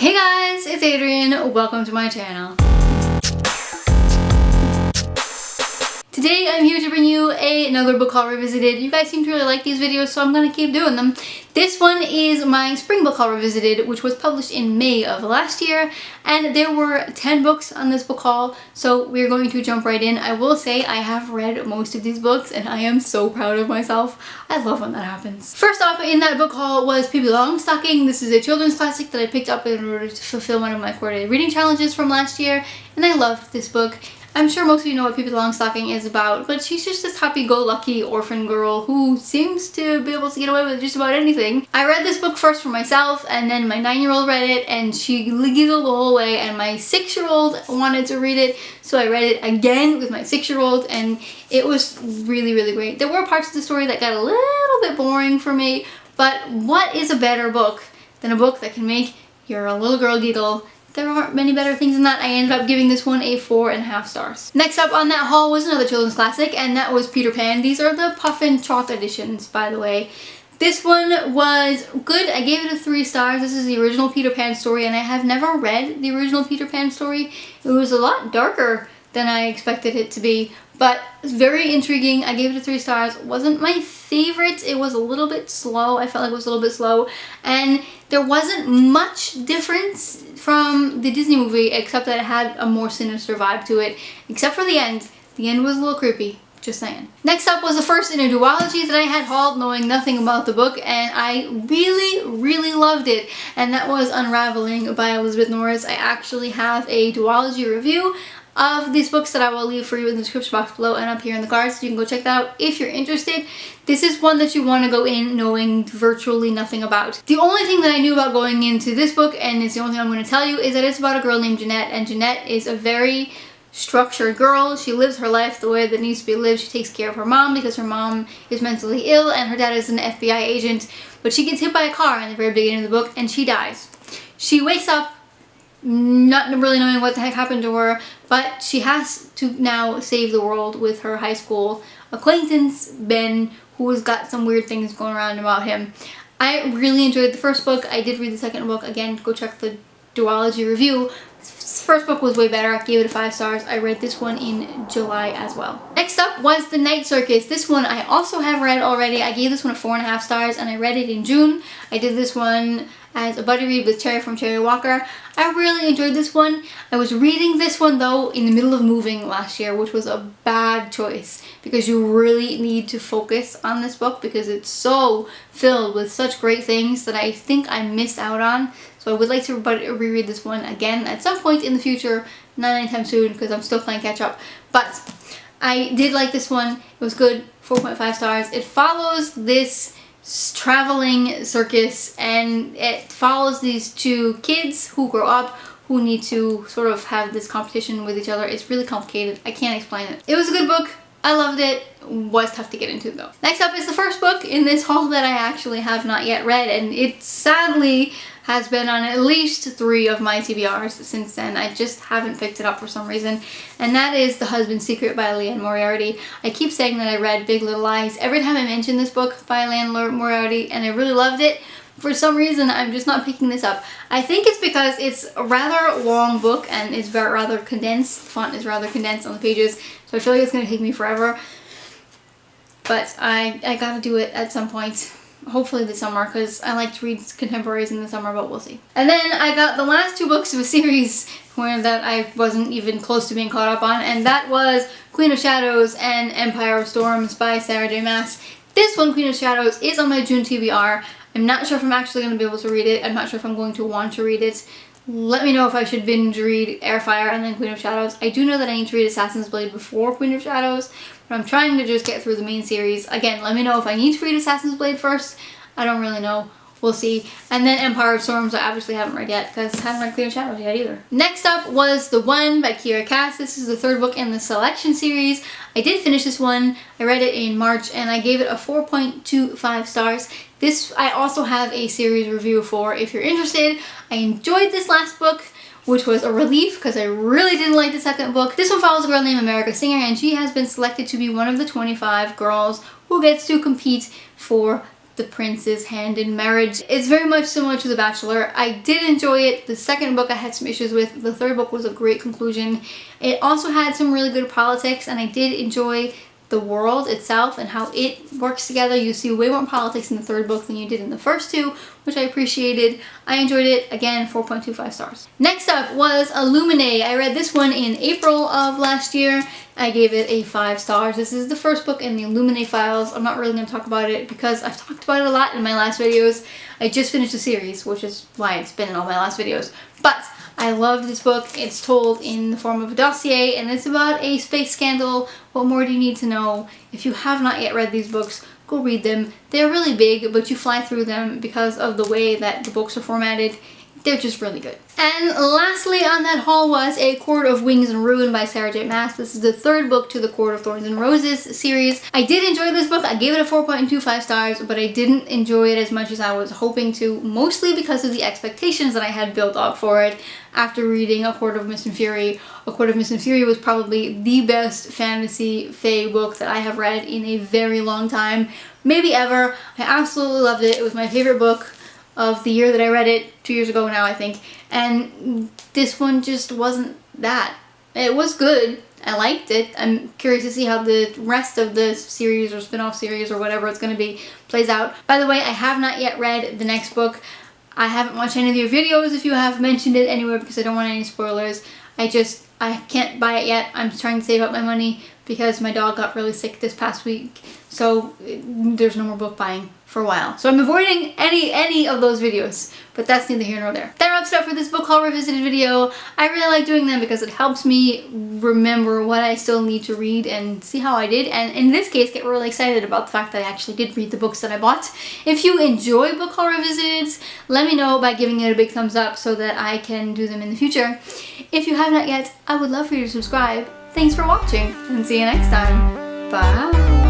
Hey guys, it's Adrian. Welcome to my channel. Today I'm here to bring you another book haul revisited. You guys seem to really like these videos, so I'm going to keep doing them. This one is my spring book haul revisited, which was published in May of last year, and there were 10 books on this book haul, so we're going to jump right in. I will say I have read most of these books and I am so proud of myself. I love when that happens. First off in that book haul was Longstocking. This is a children's classic that I picked up in order to fulfill one of my quarterly reading challenges from last year, and I loved this book. I'm sure most of you know what Longstocking is about, but she's just this happy-go-lucky orphan girl who seems to be able to get away with just about anything. I read this book first for myself, and then my 9-year-old read it, and she giggled the whole way, and my 6-year-old wanted to read it, so I read it again with my 6-year-old, and it was really, really great. There were parts of the story that got a little bit boring for me, but what is a better book than a book that can make your little girl giggle? There aren't many better things than that. I ended up giving this one a 4.5 stars. Next up on that haul was another children's classic, and that was Peter Pan. These are the Puff and Trot editions, by the way. This one was good. I gave it a 3 stars. This is the original Peter Pan story, and I have never read the original Peter Pan story. It was a lot darker than I expected it to be, but it's very intriguing. I gave it a 3 stars. It wasn't my favorite. It was a little bit slow. I felt like it was a little bit slow, and there wasn't much difference from the Disney movie except that it had a more sinister vibe to it, except for the end. The end was a little creepy. Just saying. Next up was the first in a duology that I had hauled knowing nothing about the book, and I really loved it, and that was Unraveling by Elizabeth Norris. I actually have a duology review of these books that I will leave for you in the description box below and up here in the cards, so you can go check that out if you're interested. This is one that you want to go in knowing virtually nothing about. The only thing that I knew about going into this book, and it's the only thing I'm going to tell you, is that it's about a girl named Jeanette, and Jeanette is a very structured girl. She lives her life the way that needs to be lived. She takes care of her mom because her mom is mentally ill and her dad is an FBI agent, but she gets hit by a car in the very beginning of the book and she dies. She wakes up not really knowing what the heck happened to her, but she has to now save the world with her high school acquaintance, Ben, who has got some weird things going around about him. I really enjoyed the first book. I did read the second book. Again, go check the duology review. First book was way better. I gave it a 5 stars. I read this one in July as well. Next up was The Night Circus. This one I also have read already. I gave this one a 4.5 stars and I read it in June. I did this one as a buddy read with Cherry from Cherry Walker. I really enjoyed this one. I was reading this one though in the middle of moving last year, which was a bad choice because you really need to focus on this book because it's so filled with such great things that I think I missed out on. So I would like to reread this one again at some point in the future, not anytime soon because I'm still playing catch up. But I did like this one. It was good, 4.5 stars. It follows this traveling circus and it follows these 2 kids who grow up who need to sort of have this competition with each other. It's really complicated. I can't explain it. It was a good book. I loved it. Was tough to get into though. Next up is the first book in this haul that I actually have not yet read, and it sadly has been on at least 3 of my TBRs since then. I just haven't picked it up for some reason, and that is The Husband's Secret by Liane Moriarty. I keep saying that I read Big Little Lies every time I mention this book by Liane Moriarty, and I really loved it. For some reason, I'm just not picking this up. I think it's because it's a rather long book and it's rather condensed. The font is rather condensed on the pages, so I feel like it's going to take me forever. But I gotta do it at some point. Hopefully this summer, because I like to read contemporaries in the summer, but we'll see. And then I got the last 2 books of a series that I wasn't even close to being caught up on, and that was Queen of Shadows and Empire of Storms by Sarah J. Maas. This one, Queen of Shadows, is on my June TBR. I'm not sure if I'm actually going to be able to read it. I'm not sure if I'm going to want to read it. Let me know if I should binge read Airfire and then Queen of Shadows. I do know that I need to read Assassin's Blade before Queen of Shadows, but I'm trying to just get through the main series. Again, let me know if I need to read Assassin's Blade first. I don't really know. We'll see. And then Empire of Storms I obviously haven't read yet because I haven't read Queen of Shadows yet either. Next up was The One by Kiera Cass. This is the 3rd book in the Selection series. I did finish this one. I read it in March and I gave it a 4.25 stars. This I also have a series review for if you're interested. I enjoyed this last book, which was a relief because I really didn't like the second book. This one follows a girl named America Singer, and she has been selected to be one of the 25 girls who gets to compete for the prince's hand in marriage. It's very much similar to The Bachelor. I did enjoy it. The second book I had some issues with. The third book was a great conclusion. It also had some really good politics, and I did enjoy the world itself and how it works together. You see way more politics in the third book than you did in the first two, which I appreciated. I enjoyed it. Again, 4.25 stars. Next up was Illuminate. I read this one in April of last year. I gave it a 5 stars. This is the first book in the Illuminate files. I'm not really going to talk about it because I've talked about it a lot in my last videos. I just finished the series, which is why it's been in all my last videos. But I loved this book. It's told in the form of a dossier, and it's about a space scandal. What more do you need to know? If you have not yet read these books, go read them. They're really big, but you fly through them because of the way that the books are formatted. They're just really good. And lastly on that haul was A Court of Wings and Ruin by Sarah J. Maas. This is the third book to the Court of Thorns and Roses series. I did enjoy this book. I gave it a 4.25 stars, but I didn't enjoy it as much as I was hoping to, mostly because of the expectations that I had built up for it after reading A Court of Mist and Fury. A Court of Mist and Fury was probably the best fantasy fae book that I have read in a very long time, maybe ever. I absolutely loved it. It was my favorite book of the year that I read it, 2 years ago now I think, and this one just wasn't that. It was good. I liked it. I'm curious to see how the rest of the series or spin-off series or whatever it's going to be plays out. By the way, I have not yet read the next book. I haven't watched any of your videos if you have mentioned it anywhere because I don't want any spoilers. I can't buy it yet. I'm trying to save up my money because my dog got really sick this past week, so there's no more book buying for a while. So I'm avoiding any of those videos, but that's neither here nor there. That wraps it up for this book haul revisited video. I really like doing them because it helps me remember what I still need to read and see how I did, and in this case get really excited about the fact that I actually did read the books that I bought. If you enjoy book haul revisiteds, let me know by giving it a big thumbs up so that I can do them in the future. If you have not yet, I would love for you to subscribe. Thanks for watching, and see you next time. Bye!